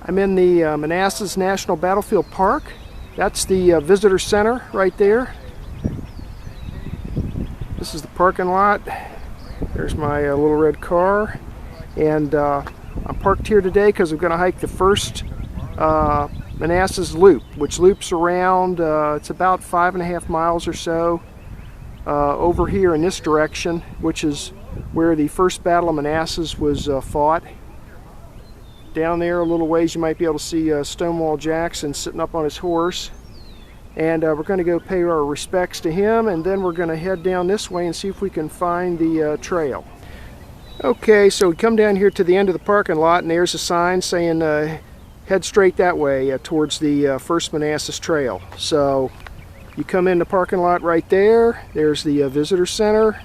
I'm in the Manassas National Battlefield Park. That's the visitor center right there. This is the parking lot. There's my little red car. And I'm parked here today because I'm going to hike the first Manassas Loop, which loops around, it's about 5.5 miles or so over here in this direction, which is where the First Battle of Manassas was fought. Down there a little ways you might be able to see Stonewall Jackson sitting up on his horse. And we're going to go pay our respects to him, and then we're going to head down this way and see if we can find the trail. Okay, so we come down here to the end of the parking lot, and there's a sign saying head straight that way towards the First Manassas Trail. So you come in the parking lot right there. There's the visitor center.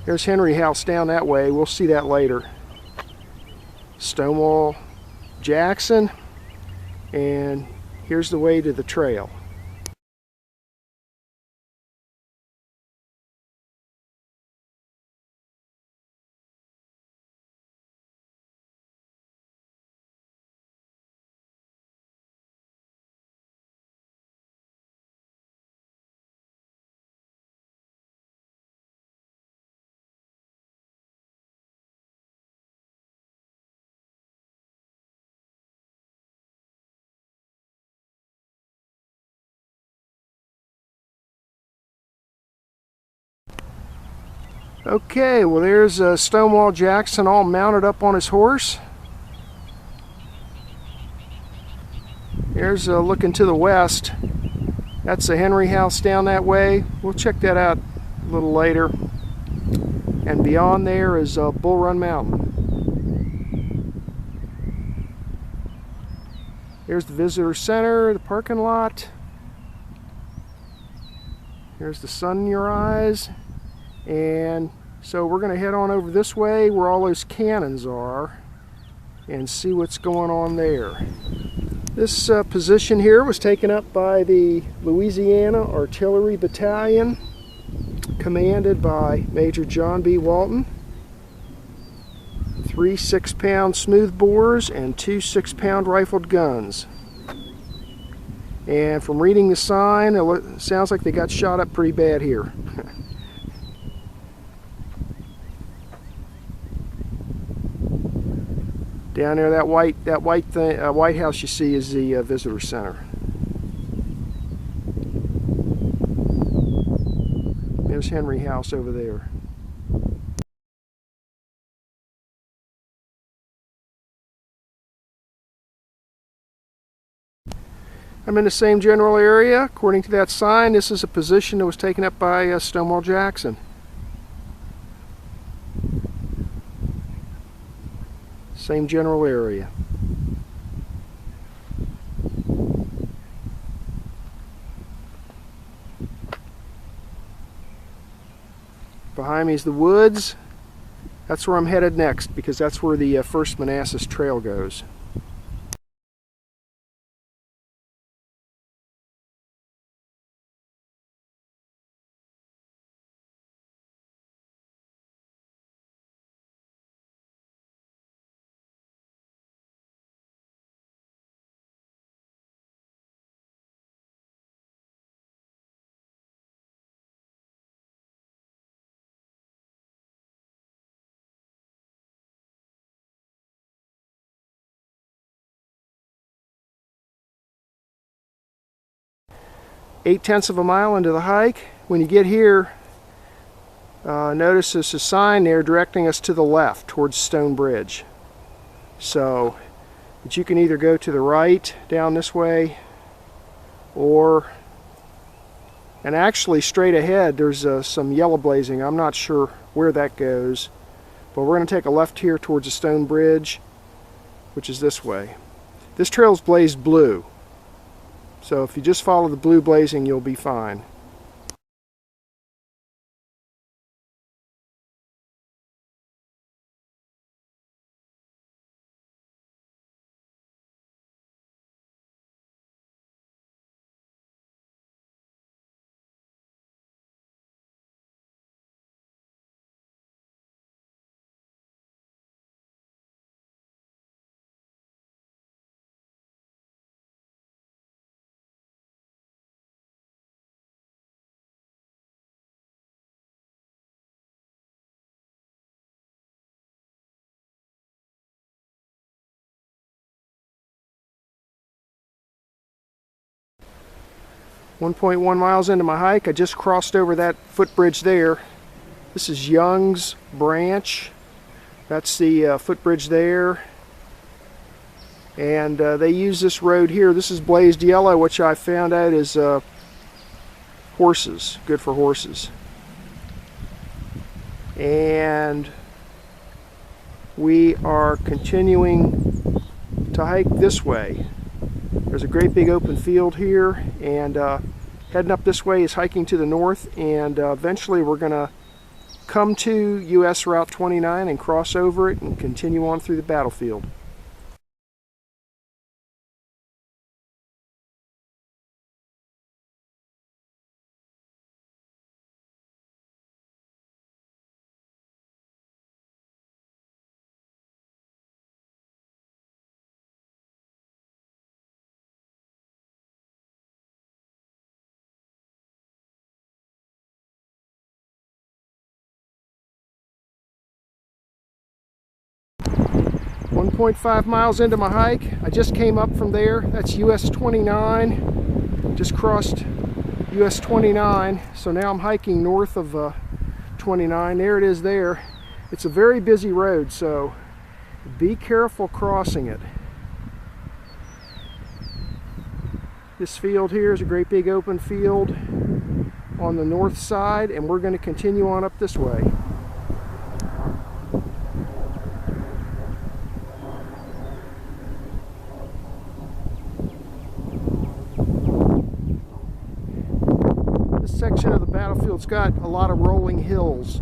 There's Henry House down that way. We'll see that later. Stonewall Jackson, and here's the way to the trail. Okay, well there's Stonewall Jackson all mounted up on his horse. Here's looking to the west. That's the Henry House down that way. We'll check that out a little later. And beyond there is Bull Run Mountain. Here's the visitor center, the parking lot. Here's the sun in your eyes. And so we're going to head on over this way where all those cannons are and see what's going on there. This position here was taken up by the Louisiana Artillery Battalion, commanded by Major John B. Walton. 3 6-pound smoothbores and 2 6-pound rifled guns. And from reading the sign, it sounds like they got shot up pretty bad here. Down there, that white house you see is the visitor center. There's Henry House over there. I'm in the same general area. According to that sign, this is a position that was taken up by Stonewall Jackson. Same general area. Behind me is the woods. That's where I'm headed next, because that's where the First Manassas Trail goes. Eight-tenths of a mile into the hike. When you get here, notice there's a sign there directing us to the left towards Stone Bridge. So, but you can either go to the right down this way, and actually straight ahead there's some yellow blazing. I'm not sure where that goes, but we're going to take a left here towards the Stone Bridge, which is this way. This trail's blazed blue. So if you just follow the blue blazing, you'll be fine. 1.1 miles into my hike, I just crossed over that footbridge there. This is Young's Branch. That's the footbridge there. And they use this road here. This is blazed yellow, which I found out is horses, good for horses. And we are continuing to hike this way. There's a great big open field here, and heading up this way is hiking to the north, and eventually we're going to come to US Route 29 and cross over it and continue on through the battlefield. .5 miles into my hike. I just came up from there. That's US 29. Just crossed US 29. So now I'm hiking north of 29. There it is there. It's a very busy road, so be careful crossing it. This field here is a great big open field on the north side, and we're going to continue on up this way. Section of the battlefield's got a lot of rolling hills.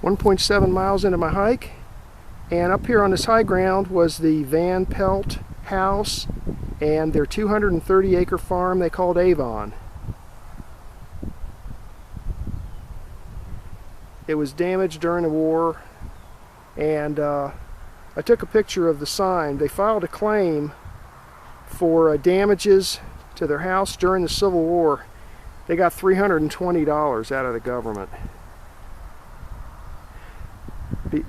.7 miles into my hike, and up here on this high ground was the Van Pelt house and their 230-acre farm they called Avon. It was damaged during the war, and I took a picture of the sign. They filed a claim for damages to their house during the Civil War. They got $320 out of the government.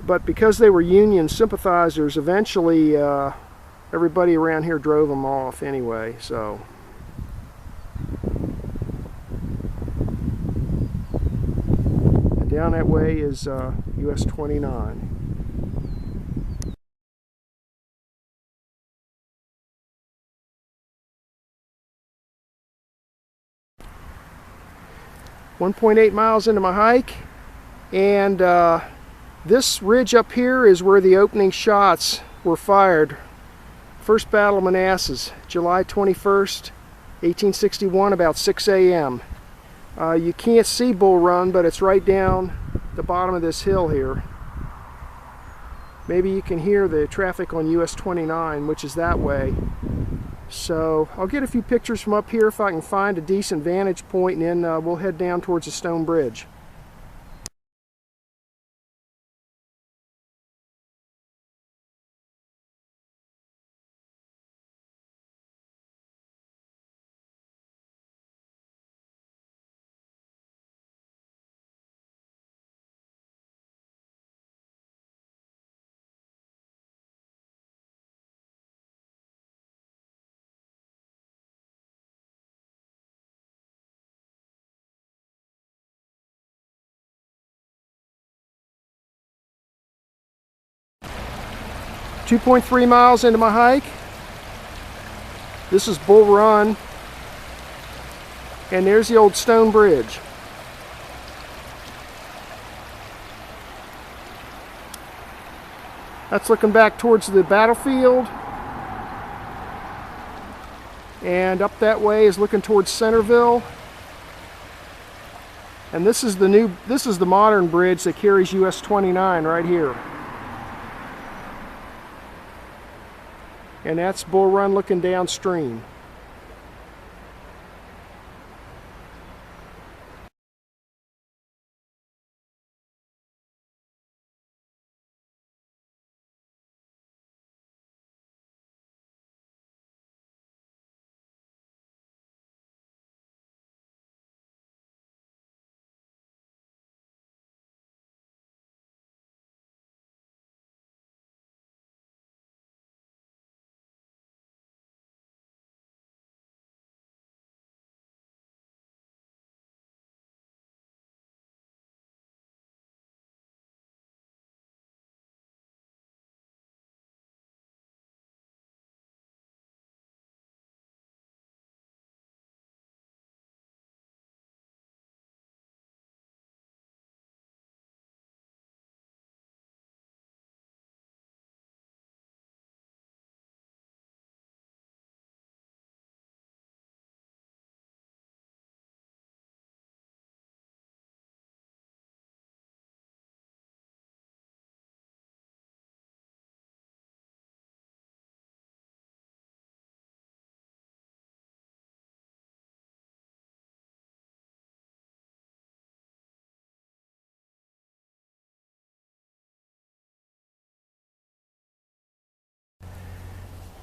But because they were Union sympathizers, eventually everybody around here drove them off anyway. So and down that way is US 29. .8 miles into my hike, and this ridge up here is where the opening shots were fired. First Battle of Manassas, July 21st, 1861, about 6 a.m. You can't see Bull Run, but it's right down the bottom of this hill here. Maybe you can hear the traffic on US 29, which is that way. So I'll get a few pictures from up here if I can find a decent vantage point, and then we'll head down towards the stone bridge. .3 miles into my hike. This is Bull Run, and there's the old stone bridge. That's looking back towards the battlefield, and up that way is looking towards Centerville. And this is the modern bridge that carries US 29 right here. and that's Bull Run looking downstream.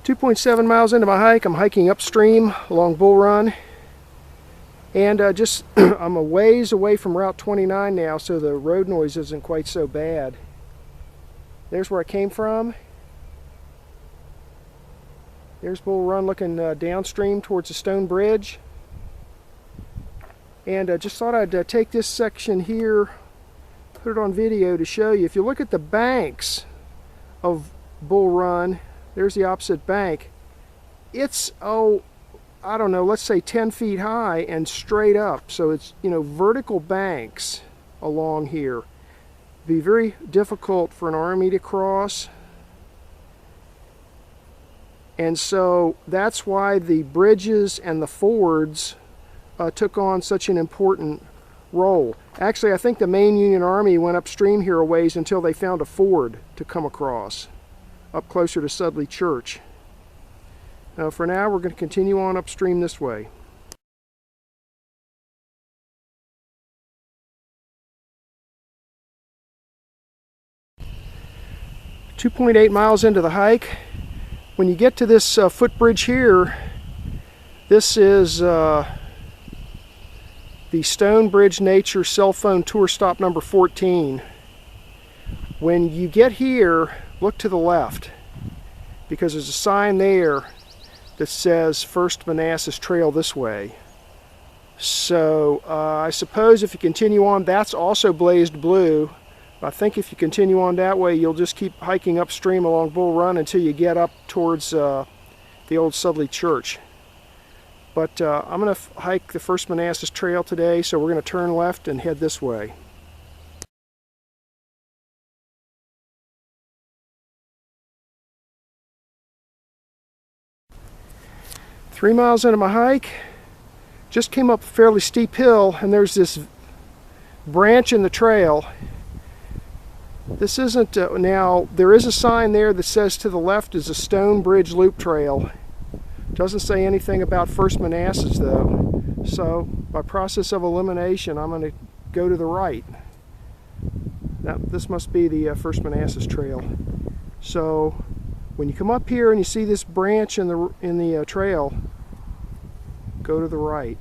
.7 miles into my hike, I'm hiking upstream along Bull Run, and I'm a ways away from Route 29 now, so the road noise isn't quite so bad. There's where I came from. There's Bull Run looking downstream towards the stone bridge, and just thought I'd take this section here, put it on video to show you. If you look at the banks of Bull Run, there's the opposite bank. It's, oh, I don't know, let's say 10 feet high and straight up. So it's, you know, vertical banks along here. Be very difficult for an army to cross. And so that's why the bridges and the fords took on such an important role. Actually, I think the main Union Army went upstream here a ways until they found a ford to come across, up closer to Sudley Church. Now for now, we're going to continue on upstream this way. .8 miles into the hike, when you get to this footbridge here, this is the Stonebridge Nature cell phone tour stop number 14. When you get here, look to the left, because there's a sign there that says First Manassas Trail this way. So I suppose if you continue on, that's also blazed blue. I think if you continue on that way, you'll just keep hiking upstream along Bull Run until you get up towards the old Sudley Church. But I'm going to hike the First Manassas Trail today, so we're going to turn left and head this way. 3 miles into my hike, just came up a fairly steep hill, and there's this branch in the trail. This isn't, now there is a sign there that says to the left is a Stonebridge Loop Trail. Doesn't say anything about First Manassas though. So by process of elimination, I'm going to go to the right. Now this must be the First Manassas Trail. So when you come up here and you see this branch in the trail, go to the right.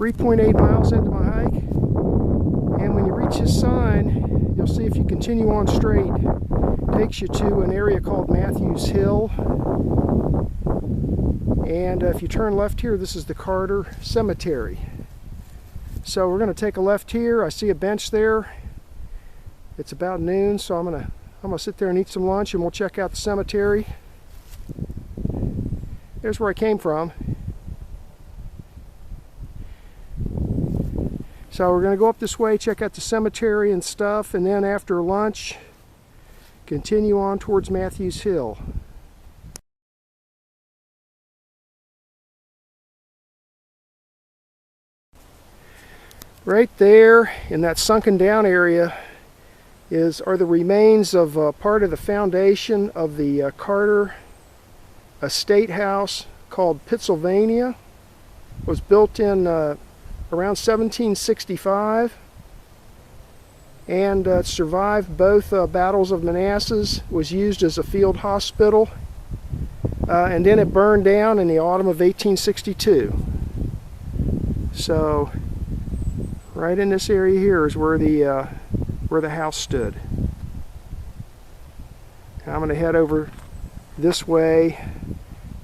.8 miles into my hike, and when you reach this sign, you'll see if you continue on straight, it takes you to an area called Matthews Hill, and if you turn left here, this is the Carter Cemetery. So we're going to take a left here. I see a bench there. It's about noon, so I'm gonna sit there and eat some lunch, and we'll check out the cemetery. There's where I came from. So we're going to go up this way, check out the cemetery and stuff, and then after lunch, continue on towards Matthews Hill. Right there in that sunken down area are the remains of part of the foundation of the Carter estate house called Pittsylvania. It was built in around 1765, and survived both battles of Manassas. Was used as a field hospital, and then it burned down in the autumn of 1862. So right in this area here is where the house stood. Now I'm going to head over this way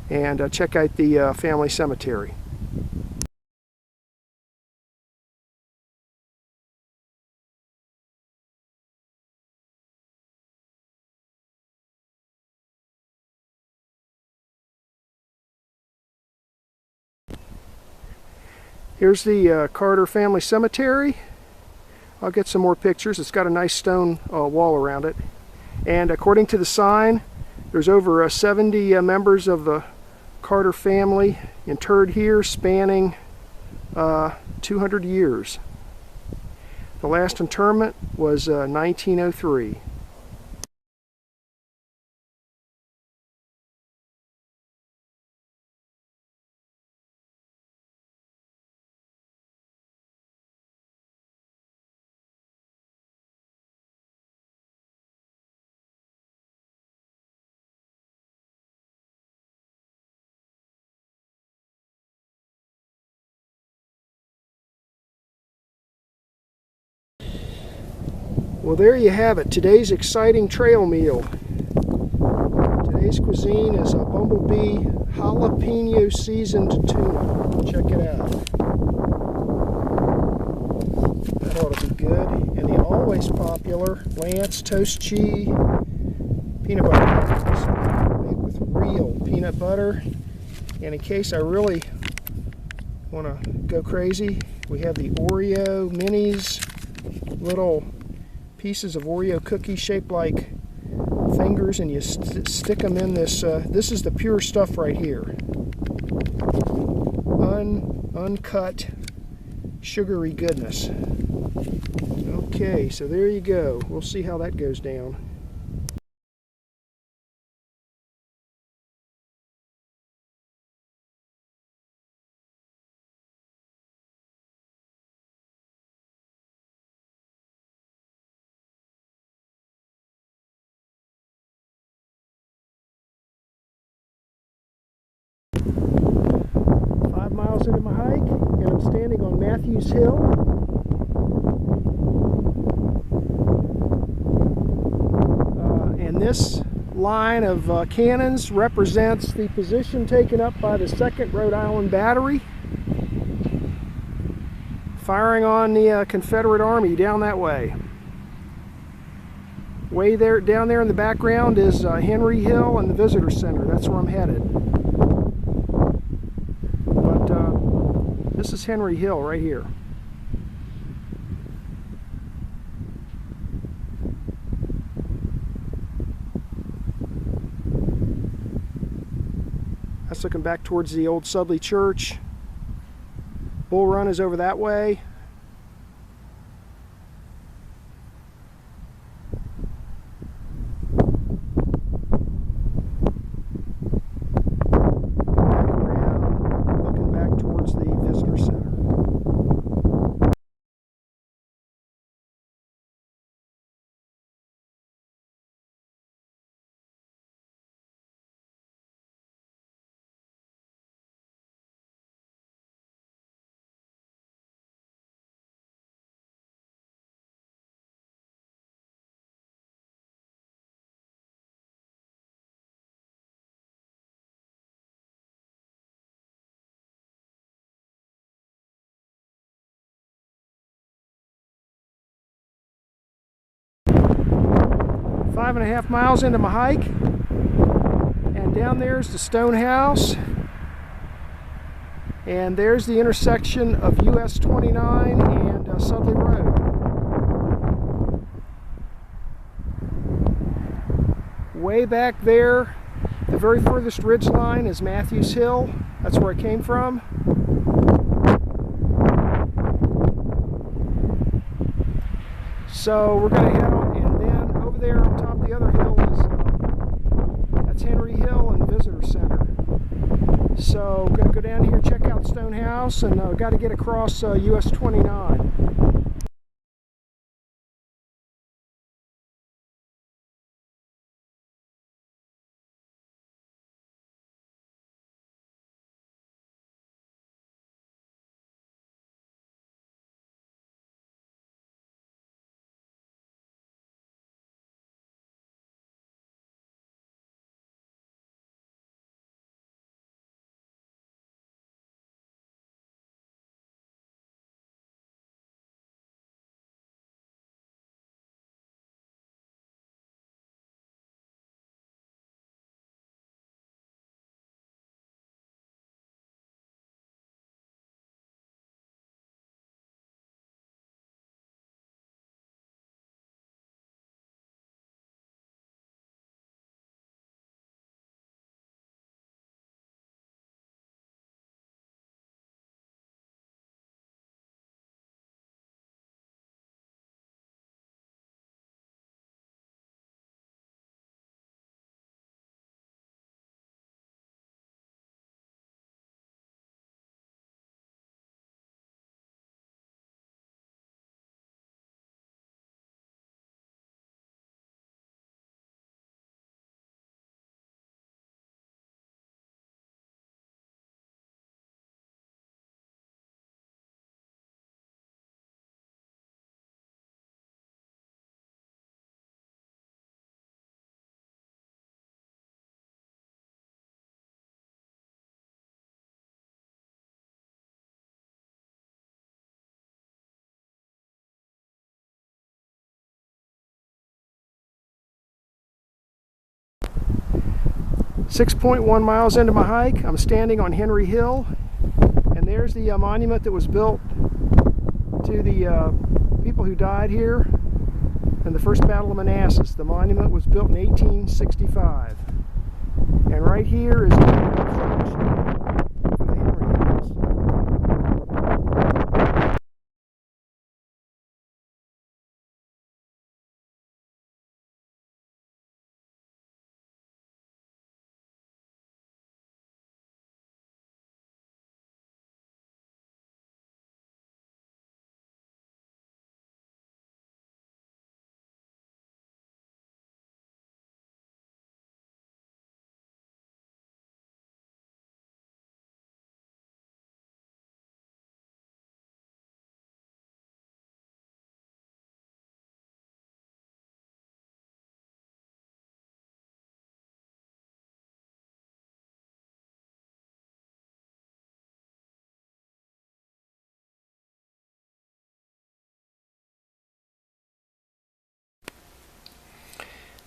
and check out the family cemetery. Here's the Carter family cemetery. I'll get some more pictures. It's got a nice stone wall around it. And according to the sign, there's over 70 members of the Carter family interred here, spanning 200 years. The last interment was 1903. Well, there you have it, today's exciting trail meal. Today's cuisine is a bumblebee jalapeno seasoned tuna. Check it out. That ought to be good. And the always popular Lance toast cheese peanut butter crackers, made with real peanut butter. And in case I really want to go crazy, we have the Oreo minis, little pieces of Oreo cookie shaped like fingers, and you stick them in this. This is the pure stuff right here. Uncut, sugary goodness. Okay, so there you go. We'll see how that goes down. Into my hike, and I'm standing on Matthews Hill. And this line of cannons represents the position taken up by the 2nd Rhode Island Battery, firing on the Confederate Army down that way. Way there, down there in the background is Henry Hill and the Visitor Center. That's where I'm headed. This is Henry Hill right here. That's looking back towards the old Sudley Church. Bull Run is over that way. 5.5 miles into my hike, and down there's the stone house, and there's the intersection of US 29 and Sudley Road. Way back there, the very furthest ridge line is Matthews Hill. That's where I came from. So we're going to head on, and then over there on top of the other hill is that's Henry Hill and the Visitor Center. So we're going to go down here, check out Stone House, and got to get across US 29. .1 miles into my hike, I'm standing on Henry Hill, and there's the monument that was built to the people who died here in the First Battle of Manassas. The monument was built in 1865, and right here is the church for the Henry Hills.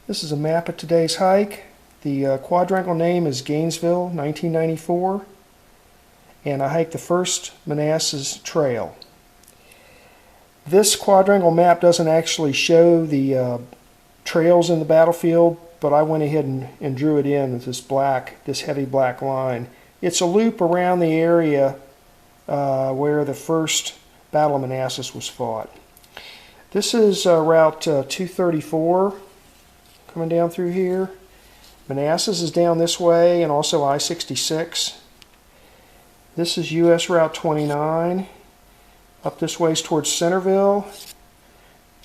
This is a map of today's hike. The quadrangle name is Gainesville, 1994, and I hiked the First Manassas Trail. This quadrangle map doesn't actually show the trails in the battlefield, but I went ahead and drew it in with this heavy black line. It's a loop around the area where the First Battle of Manassas was fought. This is Route 234 coming down through here. Manassas is down this way, and also I-66. This is US Route 29. Up this way is towards Centerville.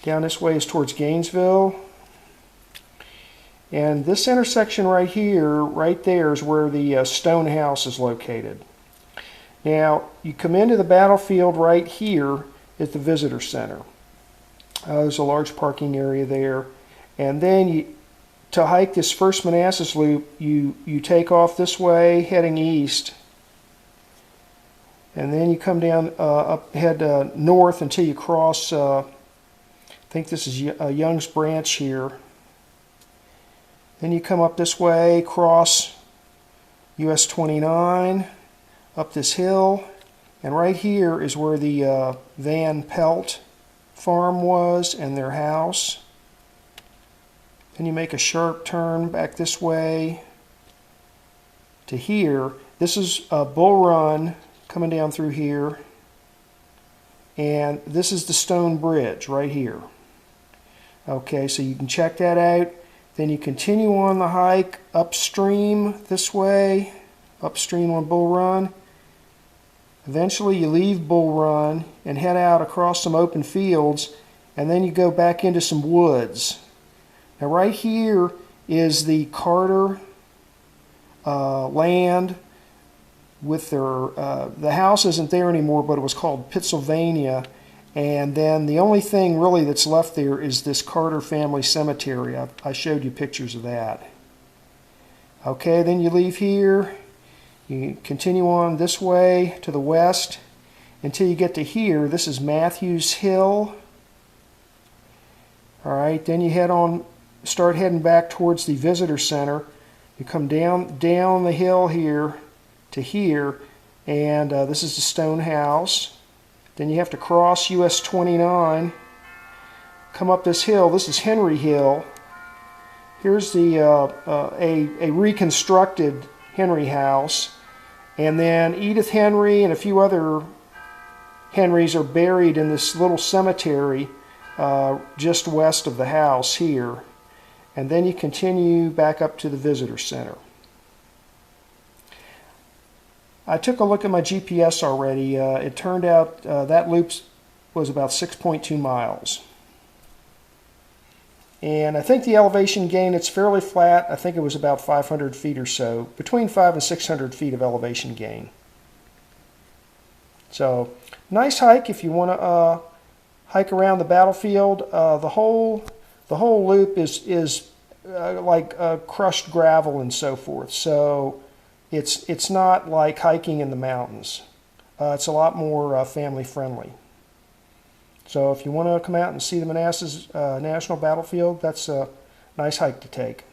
Down this way is towards Gainesville. And this intersection right here, right there, is where the stone house is located. Now, you come into the battlefield right here at the Visitor Center. There's a large parking area there. And then to hike this First Manassas loop, you take off this way, heading east. And then you come down, head north until you cross, I think this is Young's Branch here. Then you come up this way, cross US 29, up this hill, and right here is where the Van Pelt farm was and their house. Then you make a sharp turn back this way to here. This is Bull Run coming down through here, and this is the stone bridge right here. Okay, so you can check that out. Then you continue on the hike upstream this way, upstream on Bull Run. Eventually you leave Bull Run and head out across some open fields, and then you go back into some woods. Now right here is the Carter land with their, the house isn't there anymore, but it was called Pittsylvania. And then the only thing really that's left there is this Carter family cemetery. I showed you pictures of that. Okay, then you leave here. You continue on this way to the west until you get to here. This is Matthews Hill. All right, then you head on, start heading back towards the visitor center. You come down the hill here to here, and this is the stone house. Then you have to cross US 29, come up this hill. This is Henry Hill. Here's the a reconstructed Henry house, and then Edith Henry and a few other Henrys are buried in this little cemetery just west of the house here. And then you continue back up to the visitor center. I took a look at my GPS already. It turned out that loop was about 6.2 miles. And I think the elevation gain, it's fairly flat. I think it was about 500 feet or so, between 500 and 600 feet of elevation gain. So, nice hike if you want to hike around the battlefield. The whole loop is like crushed gravel and so forth. So it's not like hiking in the mountains. It's a lot more family friendly. So if you want to come out and see the Manassas National Battlefield, that's a nice hike to take.